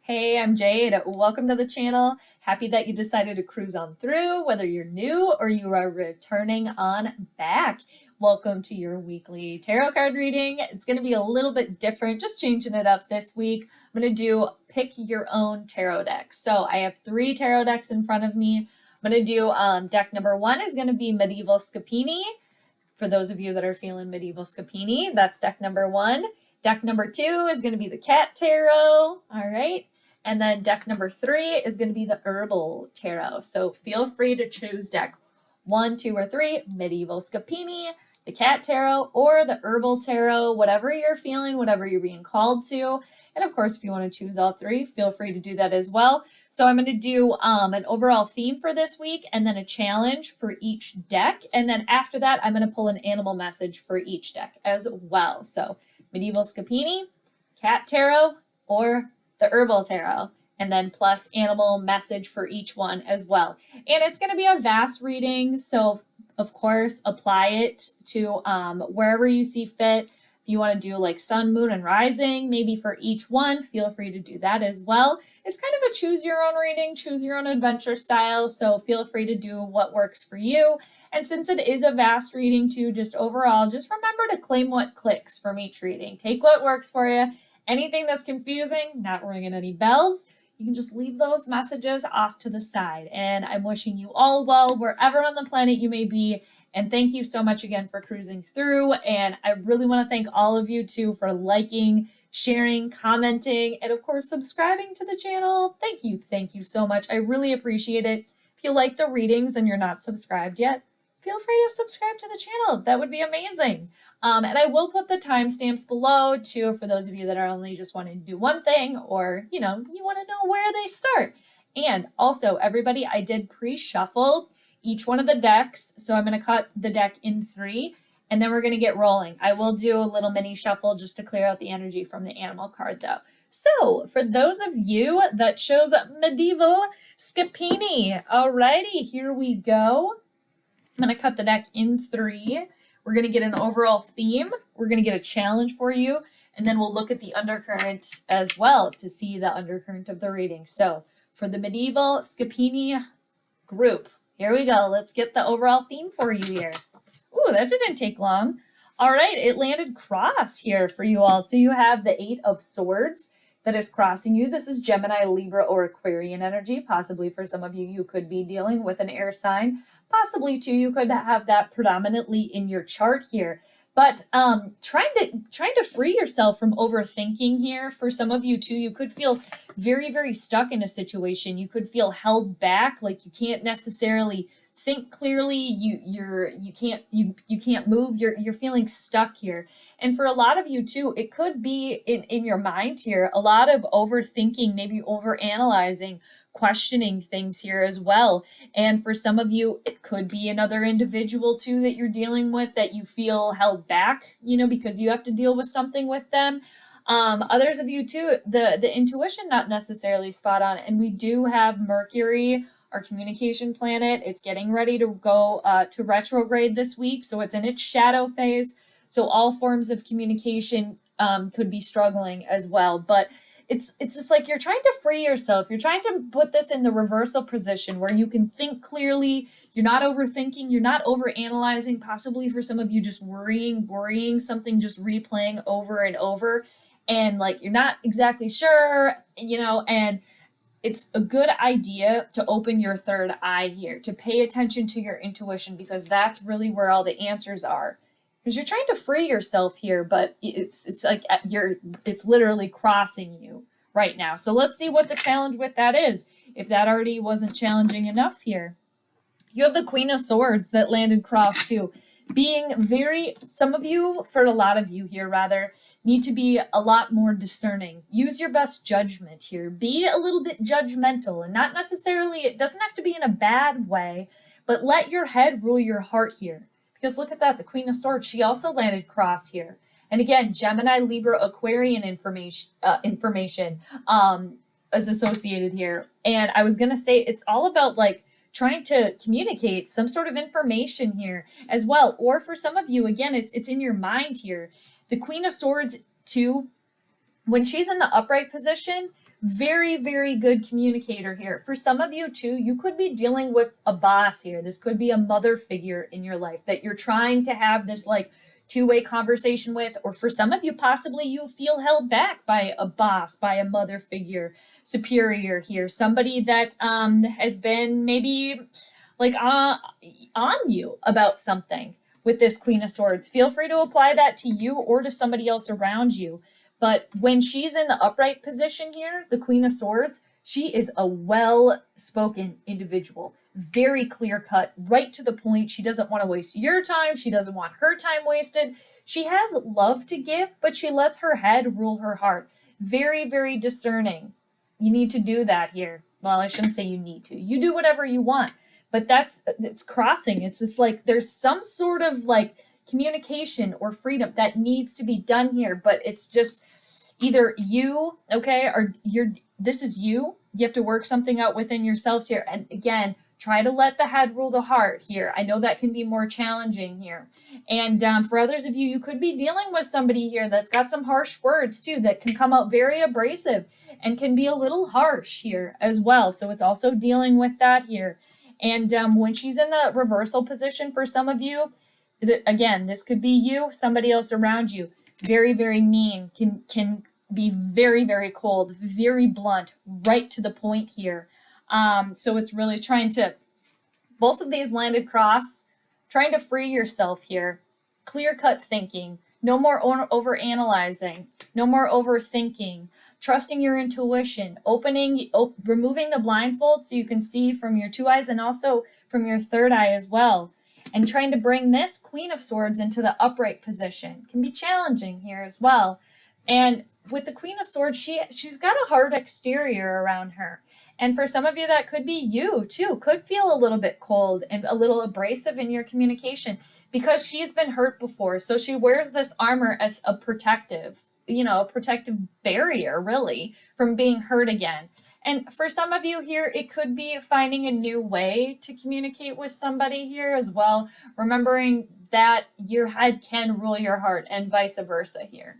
Hey, I'm Jade. Welcome to the channel. Happy that you decided to cruise on through, whether you're new or you are returning on back. Welcome to your weekly tarot card reading. It's going to be a little bit different, just changing it up this week. I'm going to do pick your own tarot deck. So I have 3 tarot decks in front of me. I'm going to do deck number 1 is going to be Medieval Scapini. For those of you that are feeling Medieval Scapini, that's deck number 1. Deck number 2 is going to be the Cat Tarot. All right. And then deck number 3 is going to be the Herbal Tarot. So feel free to choose deck 1, 2, or 3, Medieval Scapini, the Cat Tarot, or the Herbal Tarot, whatever you're feeling, whatever you're being called to. And of course, if you want to choose all 3, feel free to do that as well. So I'm going to do an overall theme for this week and then a challenge for each deck. And then after that, I'm going to pull an animal message for each deck as well. So Medieval Scapini, Cat Tarot, or the Herbal Tarot, and then plus animal message for each one as well. And it's going to be a vast reading, so of course apply it to wherever you see fit. If you want to do like sun, moon, and rising, maybe for each one, feel free to do that as well. It's kind of a choose your own reading, choose your own adventure style, so feel free to do what works for you. And since it is a vast reading too, just overall, just remember to claim what clicks from each reading. Take what works for you. Anything that's confusing, not ringing any bells, you can just leave those messages off to the side. And I'm wishing you all well wherever on the planet you may be. And thank you so much again for cruising through. And I really want to thank all of you too for liking, sharing, commenting, and of course, subscribing to the channel. Thank you. Thank you so much. I really appreciate it. If you like the readings and you're not subscribed yet, feel free to subscribe to the channel. That would be amazing. And I will put the timestamps below too for those of you that are only just wanting to do one thing, or you want to know where they start. And also, everybody, I did pre-shuffle each one of the decks. So I'm going to cut the deck in 3 and then we're going to get rolling. I will do a little mini shuffle just to clear out the energy from the animal card though. So for those of you that chose Medieval Scapini, alrighty, here we go. I'm going to cut the deck in 3. We're going to get an overall theme. We're going to get a challenge for you. And then we'll look at the undercurrent as well to see the undercurrent of the reading. So for the Medieval Scapini group, here we go. Let's get the overall theme for you here. Ooh, that didn't take long. All right, it landed cross here for you all. So you have the 8 of Swords that is crossing you. This is Gemini, Libra, or Aquarian energy. Possibly for some of you, you could be dealing with an air sign. Possibly too, you could have that predominantly in your chart here. But trying to free yourself from overthinking here. For some of you too, you could feel very, very stuck in a situation. You could feel held back, like you can't necessarily think clearly. You can't move. You're feeling stuck here. And for a lot of you too, it could be in your mind here, a lot of overthinking, maybe overanalyzing, questioning things here as well. And for some of you, it could be another individual too that you're dealing with that you feel held back, because you have to deal with something with them. Others of you too, the intuition not necessarily spot on. And we do have Mercury, our communication planet. It's getting ready to go to retrograde this week. So it's in its shadow phase. So all forms of communication could be struggling as well. But it's just like you're trying to free yourself. You're trying to put this in the reversal position where you can think clearly. You're not overthinking. You're not overanalyzing. Possibly for some of you, just worrying something, just replaying over and over. And like you're not exactly sure, and it's a good idea to open your third eye here, to pay attention to your intuition, because that's really where all the answers are. Because you're trying to free yourself here, but it's like it's literally crossing you right now. So let's see what the challenge with that is, if that already wasn't challenging enough here. You have the Queen of Swords that landed cross too. Being some of you, for a lot of you here rather, need to be a lot more discerning. Use your best judgment here. Be a little bit judgmental, and not necessarily, it doesn't have to be in a bad way, but let your head rule your heart here. Because look at that, the Queen of Swords, she also landed cross here. And again, Gemini, Libra, Aquarian information is associated here. And I was going to say, it's all about like trying to communicate some sort of information here as well. Or for some of you, again, it's in your mind here. The Queen of Swords too, when she's in the upright position, Very, very good communicator here. For some of you too, you could be dealing with a boss here. This could be a mother figure in your life that you're trying to have this like two-way conversation with, or for some of you, possibly you feel held back by a boss, by a mother figure, superior here, somebody that has been maybe like on you about something. With this Queen of Swords, feel free to apply that to you or to somebody else around you. But when she's in the upright position here, the Queen of Swords, she is a well-spoken individual, very clear-cut, right to the point. She doesn't want to waste your time. She doesn't want her time wasted. She has love to give, but she lets her head rule her heart. Very, very discerning. You need to do that here. Well, I shouldn't say you need to. You do whatever you want, but it's crossing. It's just like there's some sort of like communication or freedom that needs to be done here, but it's just either you, okay, or this is you have to work something out within yourselves here. And again, try to let the head rule the heart here. I know that can be more challenging here. And for others of you, you could be dealing with somebody here that's got some harsh words too, that can come out very abrasive and can be a little harsh here as well. So it's also dealing with that here. And when she's in the reversal position for some of you, again, this could be you, somebody else around you. Very, very mean, can be very, very cold, very blunt, right to the point here. So it's really trying to, both of these landed cross, trying to free yourself here. Clear-cut thinking, no more over-analyzing, no more overthinking, trusting your intuition, removing the blindfold so you can see from your two eyes and also from your third eye as well. And trying to bring this Queen of Swords into the upright position can be challenging here as well. And with the Queen of Swords, she's got a hard exterior around her. And for some of you, that could be you too. Could feel a little bit cold and a little abrasive in your communication because she's been hurt before. So she wears this armor as a protective barrier, really, from being hurt again. And for some of you here, it could be finding a new way to communicate with somebody here as well. Remembering that your head can rule your heart and vice versa here.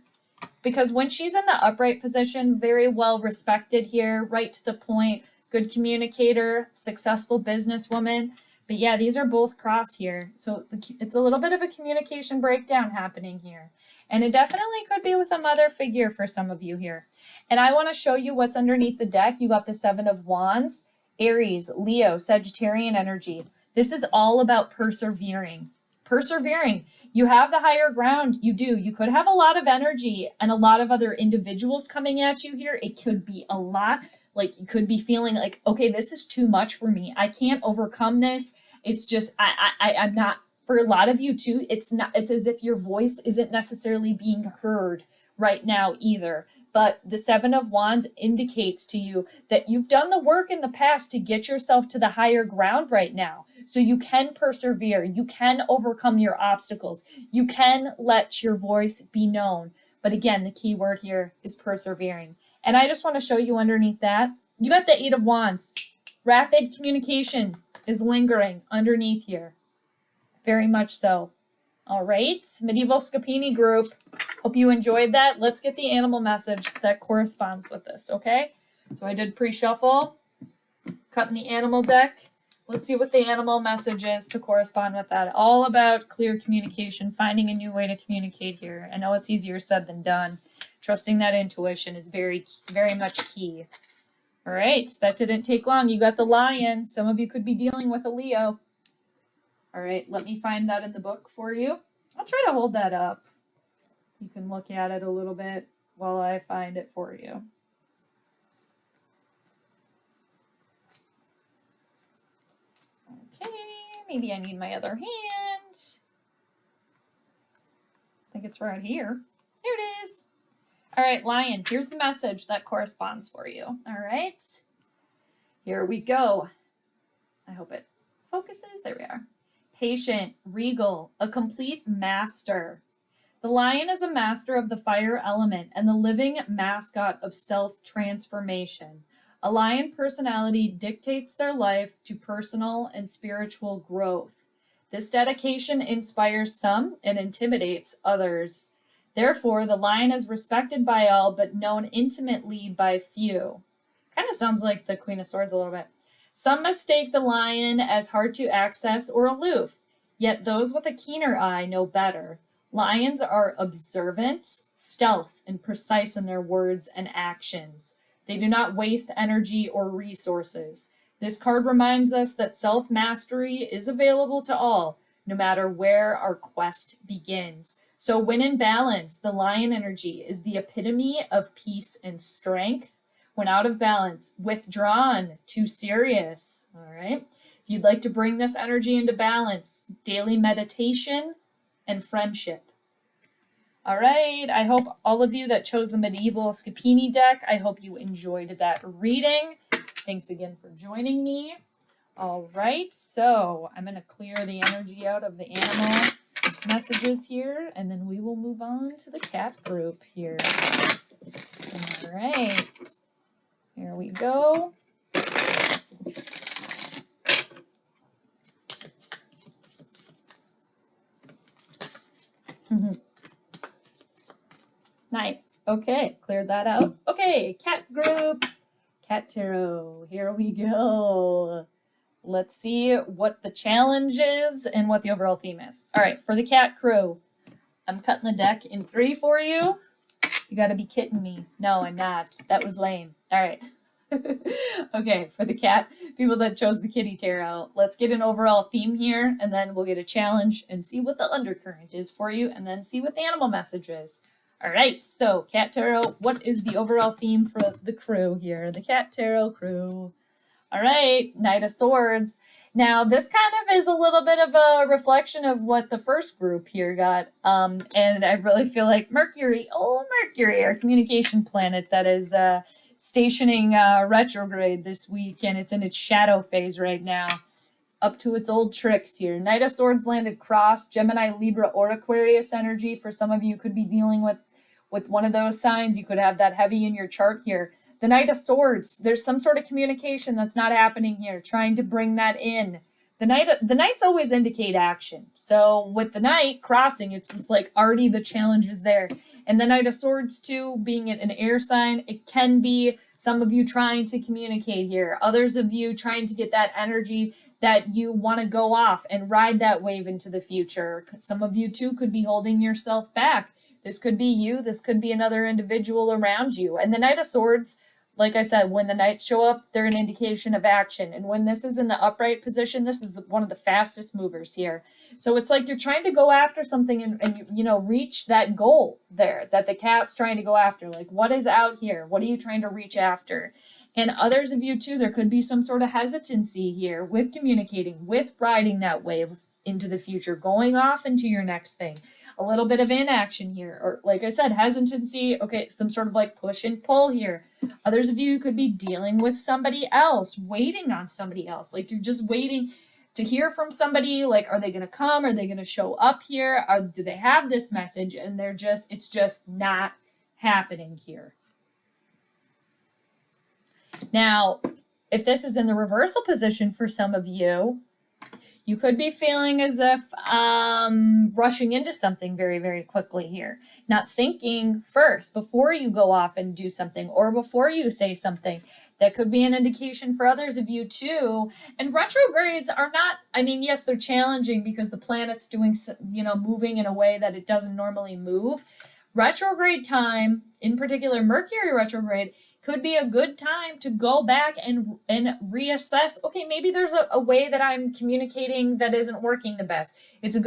Because when she's in the upright position, very well respected here, right to the point, good communicator, successful businesswoman. But yeah, these are both cross here. So it's a little bit of a communication breakdown happening here. And it definitely could be with a mother figure for some of you here. And I want to show you what's underneath the deck. You got the Seven of Wands, Aries, Leo, Sagittarian energy. This is all about persevering. Persevering. You have the higher ground. You do. You could have a lot of energy and a lot of other individuals coming at you here. It could be a lot. Like you could be feeling like, okay, this is too much for me. I can't overcome this. It's just, I'm not. For a lot of you too, it's as if your voice isn't necessarily being heard right now either. But the Seven of Wands indicates to you that you've done the work in the past to get yourself to the higher ground right now. So you can persevere. You can overcome your obstacles. You can let your voice be known. But again, the key word here is persevering. And I just want to show you underneath that, you got the Eight of Wands. Rapid communication is lingering underneath here. Very much so. All right, Medieval Scapini group. Hope you enjoyed that. Let's get the animal message that corresponds with this, okay? So I did pre-shuffle, cutting the animal deck. Let's see what the animal message is to correspond with that. All about clear communication, finding a new way to communicate here. I know it's easier said than done. Trusting that intuition is very, very much key. All right, that didn't take long. You got the Lion. Some of you could be dealing with a Leo. All right, let me find that in the book for you. I'll try to hold that up. You can look at it a little bit while I find it for you. Okay, maybe I need my other hand. I think it's right here. Here it is. All right, Lion, here's the message that corresponds for you. All right, here we go. I hope it focuses. There we are. Patient, regal, a complete master. The lion is a master of the fire element and the living mascot of self-transformation. A lion personality dictates their life to personal and spiritual growth. This dedication inspires some and intimidates others. Therefore, the lion is respected by all but known intimately by few. Kind of sounds like the Queen of Swords a little bit. Some mistake the lion as hard to access or aloof, yet those with a keener eye know better. Lions are observant, stealth, and precise in their words and actions. They do not waste energy or resources. This card reminds us that self-mastery is available to all, no matter where our quest begins. So when in balance, the lion energy is the epitome of peace and strength. When out of balance, withdrawn, too serious. All right. If you'd like to bring this energy into balance, daily meditation and friendship. All right. I hope all of you that chose the medieval Scapini deck, I hope you enjoyed that reading. Thanks again for joining me. All right. So I'm going to clear the energy out of the animal messages here, and then we will move on to the cat group here. All right. Here we go. Nice. Okay, cleared that out. Okay, cat group, cat tarot. Here we go. Let's see what the challenge is and what the overall theme is. All right, for the cat crew, I'm cutting the deck in 3 for you. You got to be kidding me. No, I'm not. That was lame. All right. Okay, for the cat people that chose the kitty tarot, let's get an overall theme here, and then we'll get a challenge and see what the undercurrent is for you, and then see what the animal message is. All right, so cat tarot, what is the overall theme for the crew here? The cat tarot crew. All right, Knight of Swords. Now, this kind of is a little bit of a reflection of what the first group here got. And I really feel like Mercury, our communication planet that is stationing retrograde this week, and it's in its shadow phase right now, up to its old tricks here. Knight of Swords landed cross, Gemini, Libra, or Aquarius energy. For some of you, could be dealing with one of those signs. You could have that heavy in your chart here. The Knight of Swords, there's some sort of communication that's not happening here, trying to bring that in. The Knights always indicate action. So with the Knight crossing, it's just like already the challenge is there. And the Knight of Swords too, being an air sign, it can be some of you trying to communicate here. Others of you trying to get that energy that you want to go off and ride that wave into the future. Some of you too could be holding yourself back. This could be you. This could be another individual around you. And the Knight of Swords, like I said, when the Knights show up, they're an indication of action. And when this is in the upright position, this is one of the fastest movers here. So it's like you're trying to go after something and you know, reach that goal there that the cat's trying to go after. Like, what is out here? What are you trying to reach after? And others of you too, there could be some sort of hesitancy here with communicating, with riding that wave into the future, going off into your next thing. A little bit of inaction here, or like I said, hesitancy, okay, some sort of like push and pull here. Others of you could be dealing with somebody else, waiting on somebody else. Like you're just waiting to hear from somebody, like, are they going to come? Are they going to show up here? Do they have this message? And it's just not happening here. Now, if this is in the reversal position for some of you, you could be feeling as if rushing into something very, very quickly here. Not thinking first before you go off and do something or before you say something. That could be an indication for others of you too. And retrogrades are not, I mean, yes, they're challenging because the planet's doing, you know, moving in a way that it doesn't normally move. Retrograde time, in particular Mercury retrograde, could be a good time to go back and reassess. Okay, maybe there's a way that I'm communicating that isn't working the best. It's a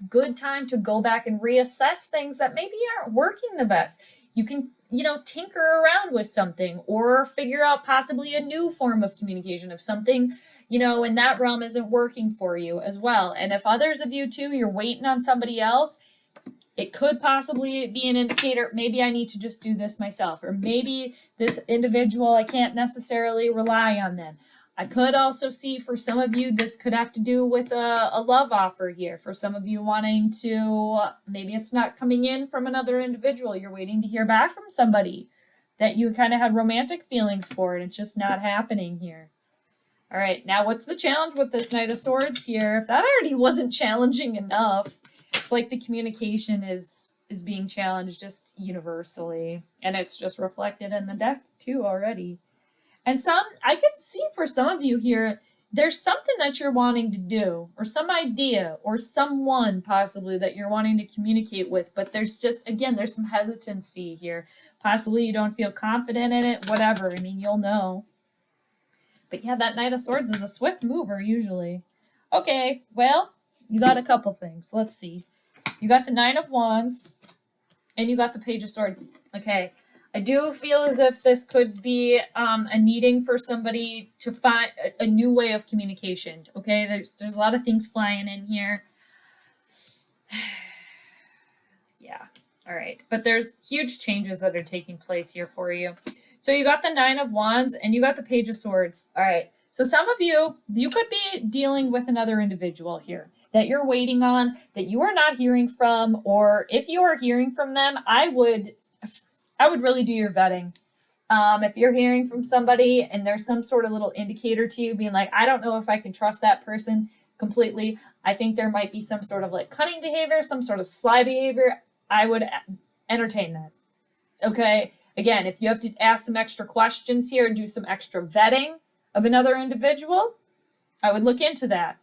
good time to go back and reassess things that maybe aren't working the best. You can, you know, tinker around with something or figure out possibly a new form of communication if something, you know, in that realm isn't working for you as well. And if others of you too, you're waiting on somebody else, it could possibly be an indicator, maybe I need to just do this myself, or maybe this individual, I can't necessarily rely on them. I could also see for some of you, this could have to do with a love offer here. For some of you wanting to, maybe it's not coming in from another individual. You're waiting to hear back from somebody that you kind of had romantic feelings for, and it's just not happening here. All right, now what's the challenge with this Knight of Swords here? If that already wasn't challenging enough, it's like the communication is being challenged just universally, and it's just reflected in the deck too already. And I could see for some of you here, there's something that you're wanting to do, or some idea, or someone possibly that you're wanting to communicate with, but there's just, again, there's some hesitancy here. Possibly you don't feel confident in it, whatever. I mean, you'll know. But yeah, that Knight of Swords is a swift mover usually. Okay, well, you got a couple things. Let's see. You got the Nine of Wands, and you got the Page of Swords. Okay, I do feel as if this could be a needing for somebody to find a new way of communication. Okay, there's a lot of things flying in here. Yeah, all right. But there's huge changes that are taking place here for you. So you got the Nine of Wands and you got the Page of Swords. All right. So some of you could be dealing with another individual here that you're waiting on, that you are not hearing from, or if you are hearing from them, I would really do your vetting. If you're hearing from somebody and there's some sort of little indicator to you being like, I don't know if I can trust that person completely. I think there might be some sort of like cunning behavior, some sort of sly behavior. I would entertain that. Okay. Again, if you have to ask some extra questions here and do some extra vetting of another individual, I would look into that.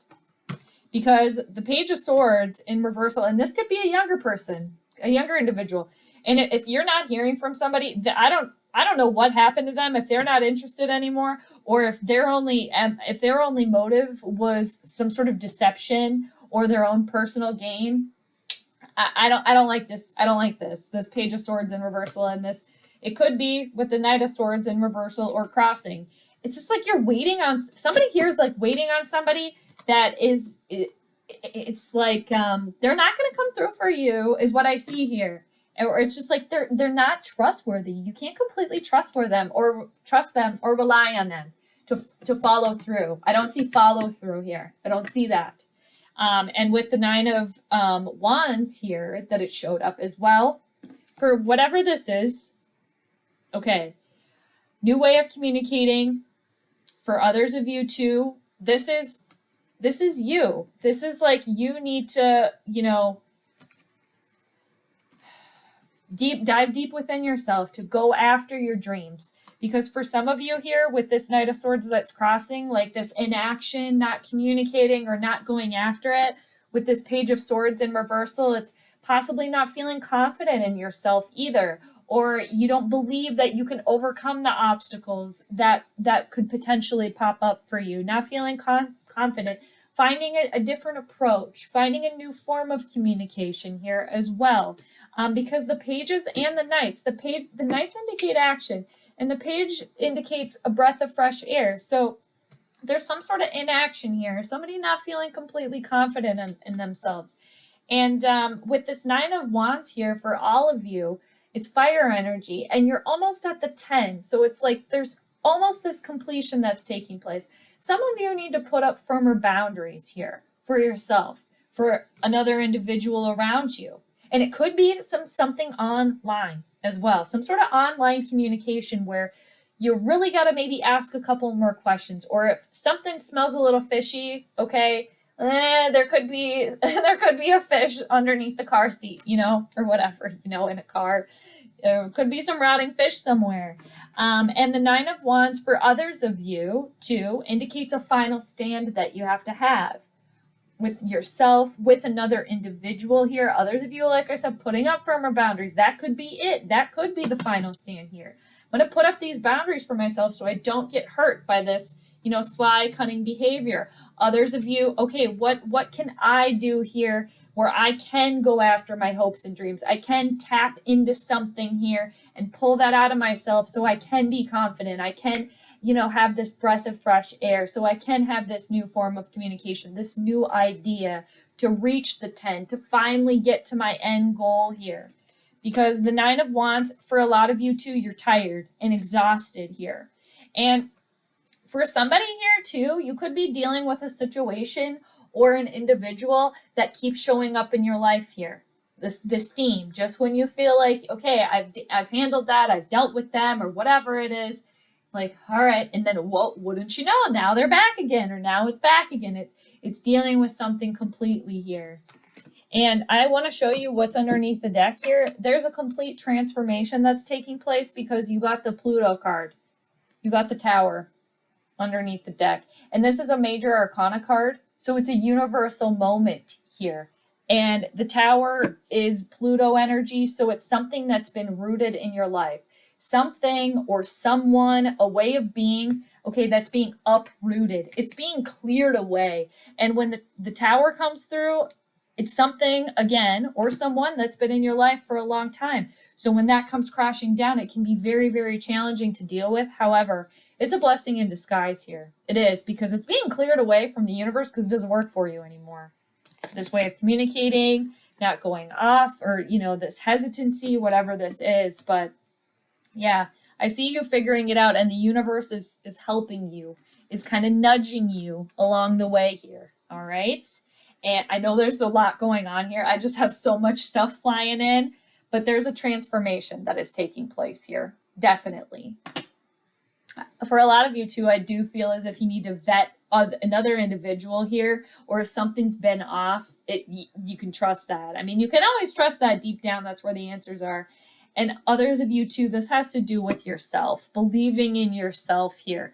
Because the Page of Swords in reversal, and this could be a younger person, a younger individual. And if you're not hearing from somebody, I don't know what happened to them, if they're not interested anymore, or if their only motive was some sort of deception or their own personal gain. I don't like this. I don't like this Page of Swords in reversal, and this, it could be with the Knight of Swords in reversal or crossing. It's just like you're waiting on somebody here is like waiting on somebody that is, it's like they're not going to come through for you is what I see here. Or it's just like they're not trustworthy. You can't completely trust them or rely on them to follow through. I don't see follow through here. I don't see that. And with the Nine of Wands here, that it showed up as well. For whatever this is, okay, new way of communicating. For others of you too, this is you. This is like you need to, dive deep within yourself to go after your dreams. Because for some of you here with this Knight of Swords that's crossing, like this inaction, not communicating or not going after it, with this Page of Swords in reversal, it's possibly not feeling confident in yourself either. Or you don't believe that you can overcome the obstacles that could potentially pop up for you. Not feeling confident. Finding a different approach. Finding a new form of communication here as well. Because the pages and the knights, the knights indicate action. And the page indicates a breath of fresh air. So there's some sort of inaction here. Somebody not feeling completely confident in themselves. And with this Nine of Wands here for all of you, it's fire energy. And you're almost at the 10. So it's like there's almost this completion that's taking place. Some of you need to put up firmer boundaries here for yourself, for another individual around you. And it could be something online as well. Some sort of online communication where you really got to maybe ask a couple more questions. Or if something smells a little fishy, okay, there could be a fish underneath the car seat, or whatever, in a car. There could be some rotting fish somewhere. And the Nine of Wands for others of you, too, indicates a final stand that you have to have with yourself, with another individual here. Others of you, like I said, putting up firmer boundaries. That could be it. That could be the final stand here. I'm going to put up these boundaries for myself so I don't get hurt by this, sly, cunning behavior. Others of you, okay, what can I do here where I can go after my hopes and dreams? I can tap into something here and pull that out of myself so I can be confident. I can, have this breath of fresh air. So I can have this new form of communication, this new idea to reach the 10, to finally get to my end goal here. Because the Nine of Wands, for a lot of you too, you're tired and exhausted here. And for somebody here too, you could be dealing with a situation or an individual that keeps showing up in your life here. This theme, just when you feel like, okay, I've handled that, I've dealt with them, or whatever it is, like, all right, and then, well, wouldn't you know, now they're back again, or now it's back again. It's dealing with something completely here. And I want to show you what's underneath the deck here. There's a complete transformation that's taking place because you got the Pluto card. You got the Tower underneath the deck. And this is a major arcana card, so it's a universal moment here. And the Tower is Pluto energy, so it's something that's been rooted in your life. Something or someone, a way of being, okay, that's being uprooted. It's being cleared away. And when the Tower comes through, it's something, again, or someone that's been in your life for a long time. So when that comes crashing down, it can be very, very challenging to deal with. However, it's a blessing in disguise here. It is, because it's being cleared away from the universe because it doesn't work for you anymore. This way of communicating, not going off, or, you know, this hesitancy, whatever this is. But yeah, I see you figuring it out, and the universe is helping you, is kind of nudging you along the way here. All right. And I know there's a lot going on here. I just have so much stuff flying in, but there's a transformation that is taking place here. Definitely. For a lot of you too, I do feel as if you need to vet another individual here, or if something's been off, you can trust that. I mean, you can always trust that deep down. That's where the answers are. And others of you too, this has to do with yourself, believing in yourself here.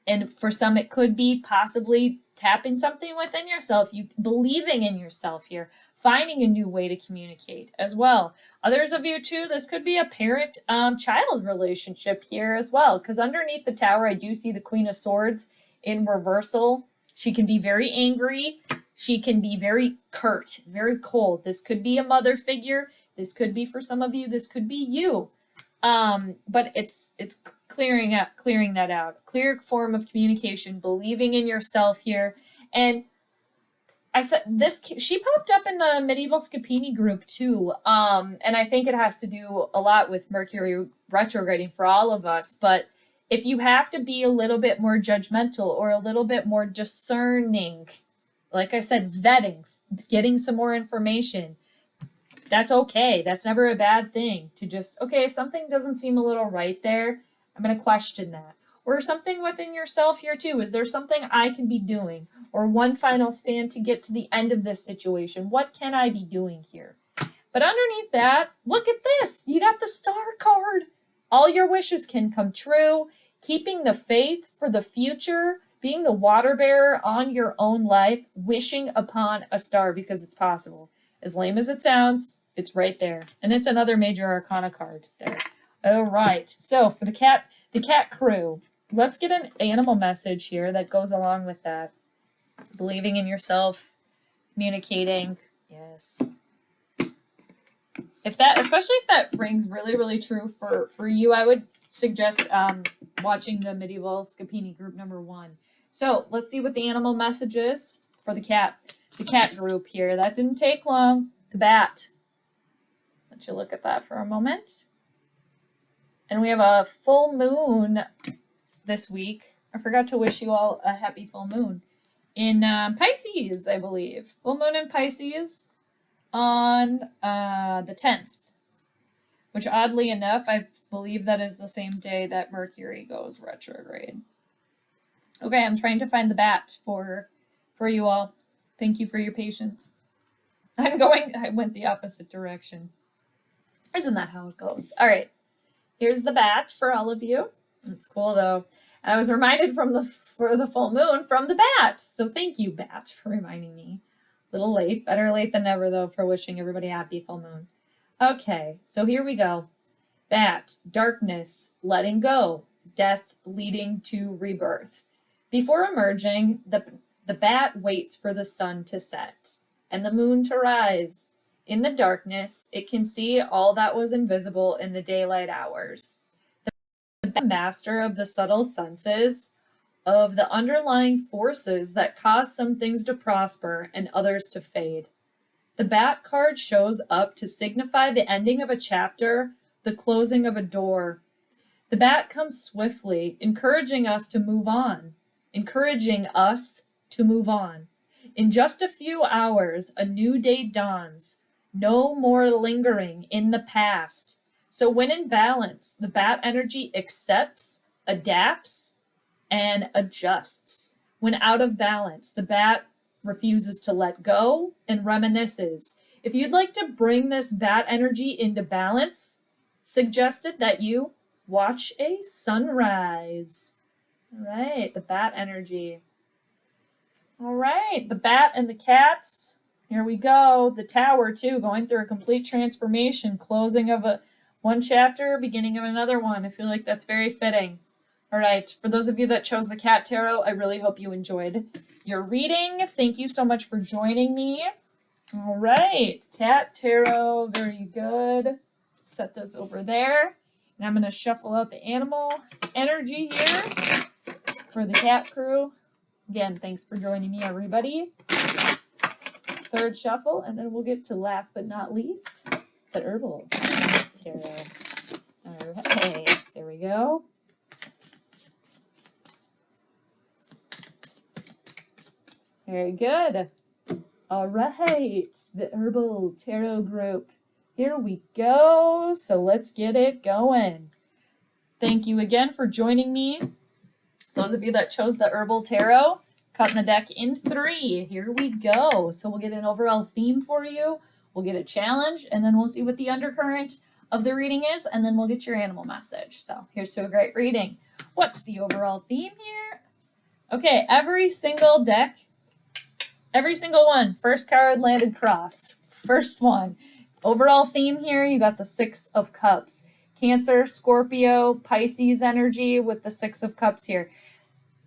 And for some, it could be possibly tapping something within yourself, you believing in yourself here, finding a new way to communicate as well. Others of you too, this could be a parent-child relationship here as well, because underneath the Tower, I do see the Queen of Swords in reversal. She can be very angry. She can be very curt, very cold. This could be a mother figure. This could be, for some of you, this could be you. But it's clearing that out. Clear form of communication, believing in yourself here. And I said this, she popped up in the medieval Scapini group too. And I think it has to do a lot with Mercury retrograding for all of us. But if you have to be a little bit more judgmental or a little bit more discerning, like I said, vetting, getting some more information, that's okay. That's never a bad thing to just, okay, something doesn't seem a little right there. I'm going to question that. Or something within yourself here too. Is there something I can be doing? Or one final stand to get to the end of this situation? What can I be doing here? But underneath that, look at this. You got the Star card. All your wishes can come true. Keeping the faith for the future. Being the water bearer on your own life. Wishing upon a star because it's possible. As lame as it sounds, it's right there. And it's another major arcana card there. All right. So for the cat crew, let's get an animal message here that goes along with that. Believing in yourself, communicating. Yes. Especially if that rings really, really true for you, I would suggest watching the medieval Scapini group #1. So let's see what the animal message is for the cat group here. That didn't take long. The bat. Let you look at that for a moment. And we have a full moon this week. I forgot to wish you all a happy full moon. In Pisces, I believe. Full moon in Pisces on the 10th. Which oddly enough, I believe that is the same day that Mercury goes retrograde. Okay, I'm trying to find the bat for you all. Thank you for your patience. I went the opposite direction. Isn't that how it goes? All right. Here's the bat for all of you. It's cool though. I was reminded for the full moon from the bat. So thank you, bat, for reminding me. A little late. Better late than never though, for wishing everybody a happy full moon. Okay, so here we go. Bat, darkness, letting go, death leading to rebirth. Before emerging, the bat waits for the sun to set and the moon to rise. In the darkness, it can see all that was invisible in the daylight hours. The master of the subtle senses, of the underlying forces that cause some things to prosper and others to fade. The bat card shows up to signify the ending of a chapter, the closing of a door. The bat comes swiftly, encouraging us to move on. In just a few hours, a new day dawns. No more lingering in the past. So when in balance, the bat energy accepts, adapts, and adjusts. When out of balance, the bat refuses to let go and reminisces. If you'd like to bring this bat energy into balance, suggested that you Watch a sunrise. All right, the bat energy. All right, the bat and the cats. Here we go. The tower too, going through a complete transformation, closing of one chapter, beginning of another one. I feel like that's very fitting. All right, for those of you that chose the cat tarot, I really hope you enjoyed your reading. Thank you so much for joining me. All right, cat tarot, very good. Set this over there. And I'm going to shuffle out the animal energy here for the cat crew. Again, thanks for joining me, everybody. Third shuffle, and then we'll get to last but not least, the Herbal tarot. All right, there we go. Very good. All right, the Herbal tarot group. Here we go. So let's get it going. Thank you again for joining me. Those of you that chose the Herbal tarot, cutting the deck in 3. Here we go. So we'll get an overall theme for you. We'll get a challenge, and then we'll see what the undercurrent of the reading is, and then we'll get your animal message. So here's to a great reading. What's the overall theme here? Okay, every single deck, every single one. First card landed cross. First one. Overall theme here, you got the 6 of Cups. Cancer, Scorpio, Pisces energy with the 6 of Cups here.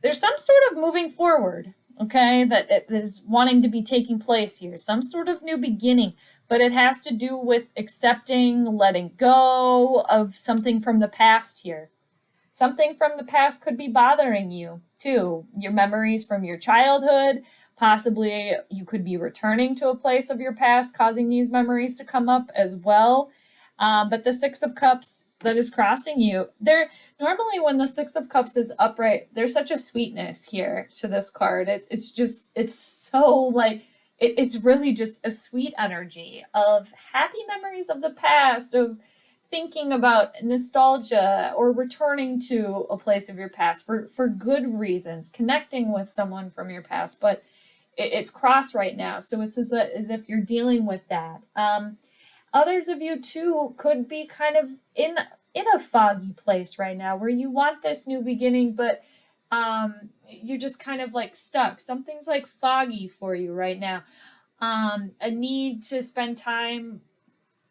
There's some sort of moving forward, okay, that is wanting to be taking place here. Some sort of new beginning, but it has to do with accepting, letting go of something from the past here. Something from the past could be bothering you, too. Your memories from your childhood. Possibly you could be returning to a place of your past, causing these memories to come up as well. But the 6 of Cups that is crossing you, normally when the 6 of Cups is upright, there's such a sweetness here to this card. It's so like, it's really just a sweet energy of happy memories of the past, of thinking about nostalgia or returning to a place of your past for good reasons, connecting with someone from your past. But it's cross right now, so it's as if you're dealing with that. Others of you too could be kind of in a foggy place right now where you want this new beginning, but you're just kind of like stuck. Something's like foggy for you right now. A need to spend time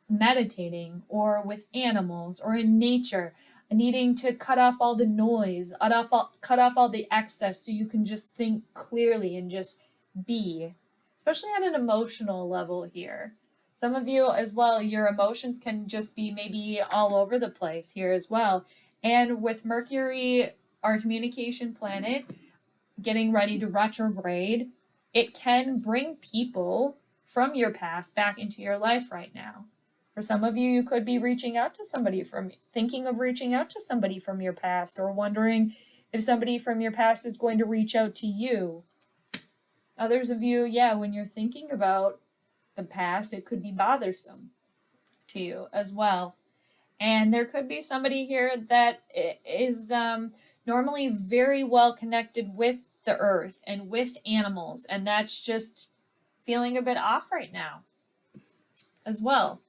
meditating or with animals or in nature, needing to cut off all the noise, cut off all the excess so you can just think clearly and just be, especially on an emotional level here. Some of you as well, your emotions can just be maybe all over the place here as well. And with Mercury, our communication planet, getting ready to retrograde, it can bring people from your past back into your life right now. For some of you, you could be thinking of reaching out to somebody from your past, or wondering if somebody from your past is going to reach out to you. Others of you, when you're thinking about the past, it could be bothersome to you as well. And there could be somebody here that is normally very well connected with the earth and with animals, and that's just feeling a bit off right now as well.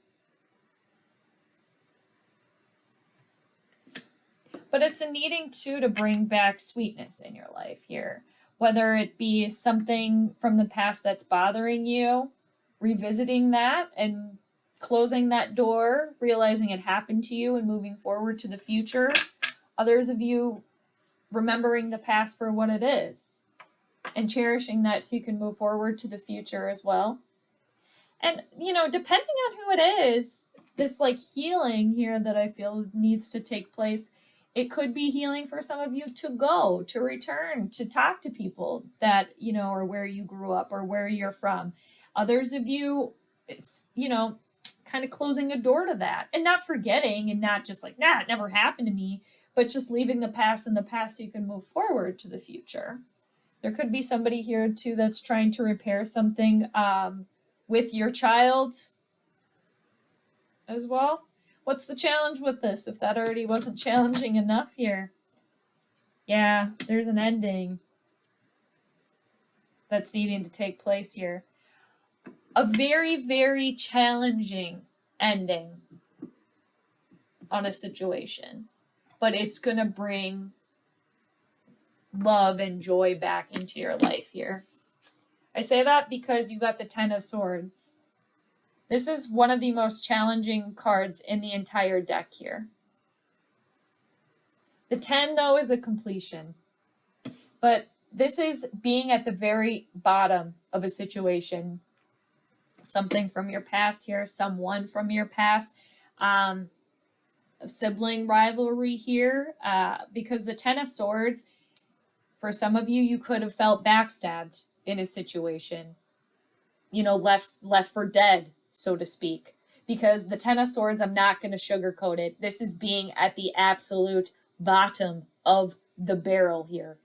But it's a needing too to bring back sweetness in your life here, whether it be something from the past that's bothering you, revisiting that and closing that door, realizing it happened to you and moving forward to the future. Others of you remembering the past for what it is and cherishing that so you can move forward to the future as well. And, depending on who it is, this like healing here that I feel needs to take place, it could be healing for some of you to return, to talk to people that, or where you grew up or where you're from. Others of you, it's, kind of closing a door to that and not forgetting and not just like, it never happened to me, but just leaving the past in the past so you can move forward to the future. There could be somebody here too that's trying to repair something with your child as well. What's the challenge with this, if that already wasn't challenging enough here? Yeah, there's an ending that's needing to take place here. A very, very challenging ending on a situation. but it's going to bring love and joy back into your life here. I say that because you got the Ten of Swords. This is one of the most challenging cards in the entire deck here. The 10, though, is a completion. But this is being at the very bottom of a situation. Something from your past here, someone from your past. A sibling rivalry here. Because the Ten of Swords, for some of you, you could have felt backstabbed in a situation. You know, left for dead, so to speak. Because the Ten of Swords, I'm not going to sugarcoat it. This is being at the absolute bottom of the barrel here.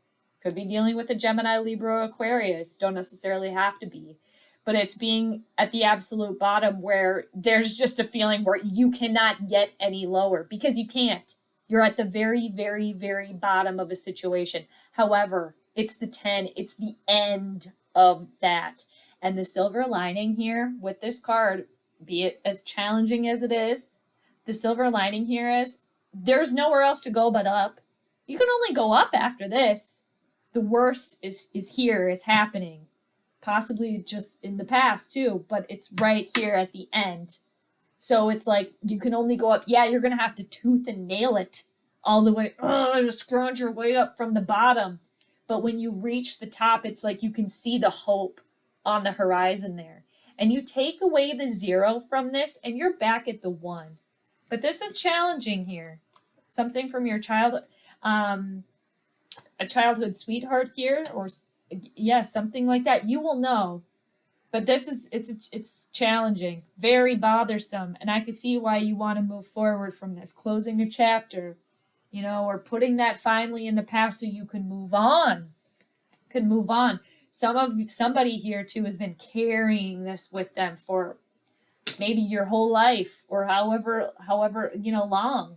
Could be dealing with a Gemini, Libra, Aquarius. Don't necessarily have to be. But it's being at the absolute bottom where there's just a feeling where you cannot get any lower. Because you can't. You're at the very, very, very bottom of a situation. However, it's the 10. It's the end of that. And the silver lining here with this card, be it as challenging as it is, the silver lining here is there's nowhere else to go but up. You can only go up after this. The worst is here, is happening. Possibly just in the past too, but it's right here at the end. So it's like you can only go up. Yeah, you're going to have to tooth and nail it all the way. To scrounge your way up from the bottom. But when you reach the top, it's like you can see the hope on the horizon there. And you take away the 0 from this and you're back at the 1. But this is challenging here. Something from your child, a childhood sweetheart here, or something like that. You will know. But this is, it's challenging, very bothersome. And I could see why you want to move forward from this, closing a chapter, you know, or putting that finally in the past so you can move on. Somebody here too has been carrying this with them for maybe your whole life or however, long.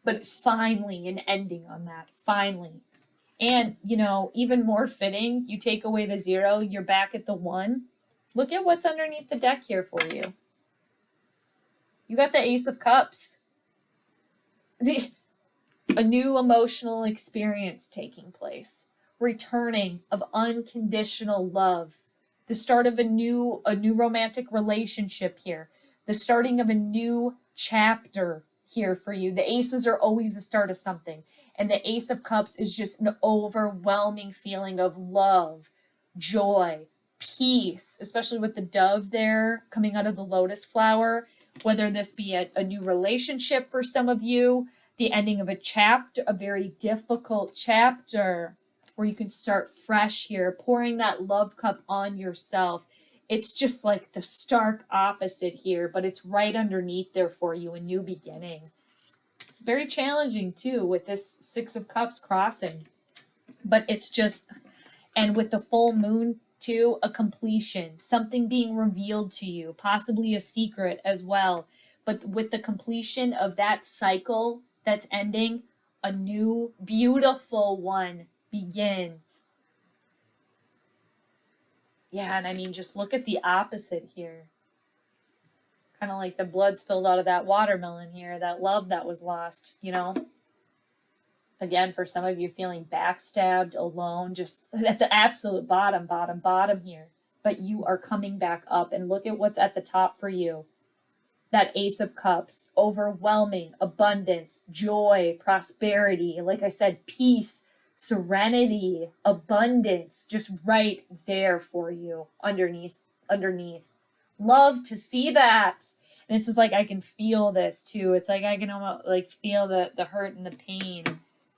But finally an ending on that, finally. And, even more fitting, you take away the 0, you're back at the 1. Look at what's underneath the deck here for you. You got the Ace of Cups. A new emotional experience taking place. Returning of unconditional love. The start of a new romantic relationship here. The starting of a new chapter here for you. The aces are always the start of something. And the Ace of Cups is just an overwhelming feeling of love, joy, peace, especially with the dove there coming out of the lotus flower. Whether this be a new relationship for some of you, the ending of a chapter, a very difficult chapter, where you can start fresh here, pouring that love cup on yourself. It's just like the stark opposite here, but it's right underneath there for you, a new beginning. It's very challenging too with this 6 of Cups crossing. But it's just, and with the full moon too, a completion, something being revealed to you, possibly a secret as well. But with the completion of that cycle that's ending, a new beautiful one begins. Yeah, and I mean, just look at the opposite here. Kind of like the blood spilled out of that watermelon here, that love that was lost, Again, for some of you feeling backstabbed, alone, just at the absolute bottom here. But you are coming back up, and look at what's at the top for you. That Ace of Cups, overwhelming, abundance, joy, prosperity, like I said, peace, serenity, abundance, just right there for you, underneath. Love to see that. And it's just like, I can feel this too. It's like I can almost like feel the hurt and the pain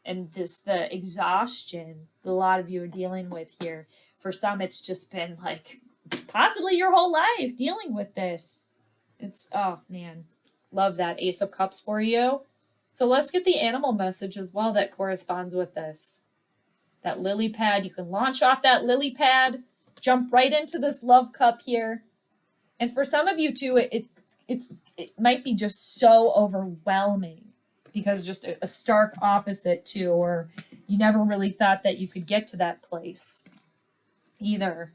and the exhaustion that a lot of you are dealing with here. For some, it's just been like possibly your whole life dealing with this. It's, oh man, love that Ace of Cups for you. So let's get the animal message as well that corresponds with this. That lily pad, you can launch off that lily pad, jump right into this love cup here. And for some of you too, it might be just so overwhelming because just a stark opposite too, or you never really thought that you could get to that place either.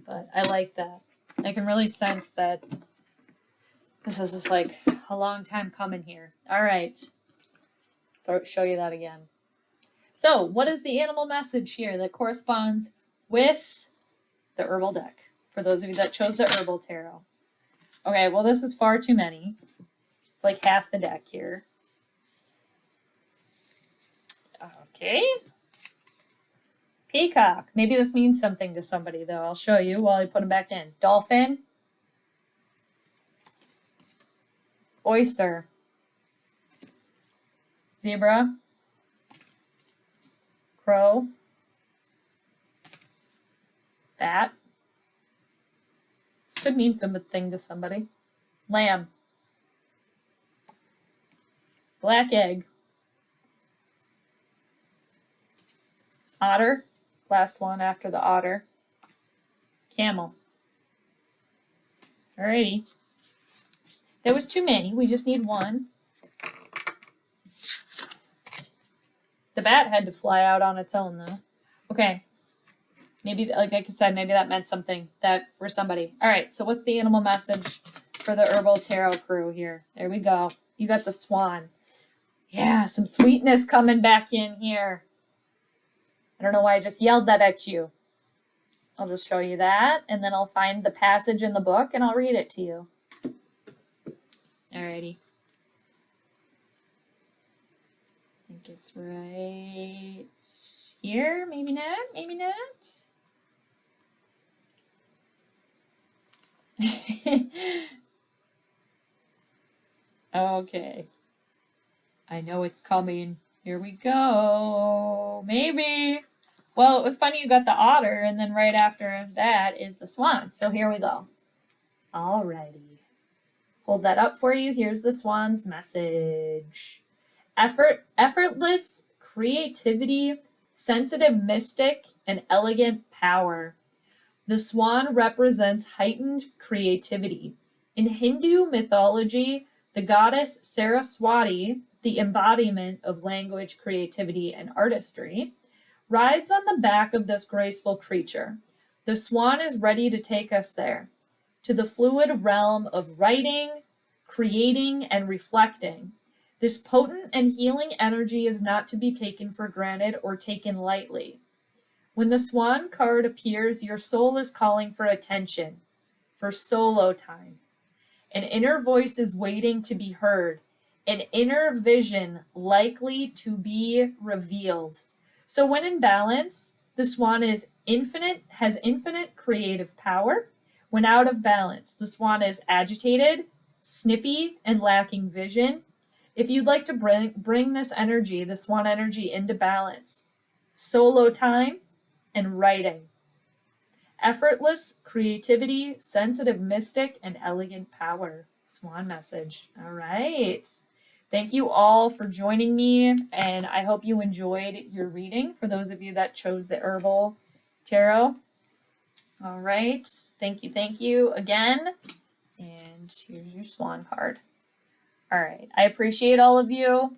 But I like that. I can really sense that this is just like a long time coming here. All right. show you that again. So what is the animal message here that corresponds with the herbal deck? For those of you that chose the herbal tarot. Okay, well, this is far too many. It's like half the deck here. Okay. Peacock. Maybe this means something to somebody, though. I'll show you while I put them back in. Dolphin. Oyster. Zebra. Crow. Bat. This could mean something to somebody. Lamb. Black egg. Otter. Last one after the otter. Camel. Alrighty. There was too many. We just need one. The bat had to fly out on its own, though. Okay. Maybe, like I said, maybe that meant something that for somebody. All right, so what's the animal message for the Herbal Tarot crew here? There we go. You got the swan. Yeah, some sweetness coming back in here. I don't know why I just yelled that at you. I'll just show you that, and then I'll find the passage in the book, and I'll read it to you. Alrighty. I think it's right here. Maybe not. Maybe not. Okay. I know it's coming. Here we go. Maybe. Well, it was funny you got the otter, and then right after that is the swan. So here we go. Alrighty. Hold that up for you. Here's the swan's message. Effortless creativity, sensitive mystic, and elegant power. The swan represents heightened creativity. In Hindu mythology, the goddess Saraswati, the embodiment of language, creativity, and artistry, rides on the back of this graceful creature. The swan is ready to take us there, to the fluid realm of writing, creating, and reflecting. This potent and healing energy is not to be taken for granted or taken lightly. When the swan card appears, your soul is calling for attention, for solo time. An inner voice is waiting to be heard, an inner vision likely to be revealed. So when in balance, the swan has infinite creative power. When out of balance, the swan is agitated, snippy, and lacking vision. If you'd like to bring this energy, the swan energy, into balance, solo time and writing. Effortless creativity, sensitive mystic, and elegant power. Swan message. All right. Thank you all for joining me, and I hope you enjoyed your reading for those of you that chose the Herbal Tarot. All right. Thank you again. And here's your swan card. All right. I appreciate all of you.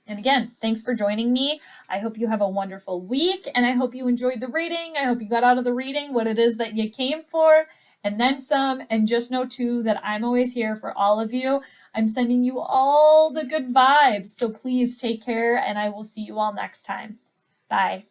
And again, thanks for joining me. I hope you have a wonderful week, and I hope you enjoyed the reading. I hope you got out of the reading what it is that you came for, and then some. And just know, too, that I'm always here for all of you. I'm sending you all the good vibes, so please take care, and I will see you all next time. Bye.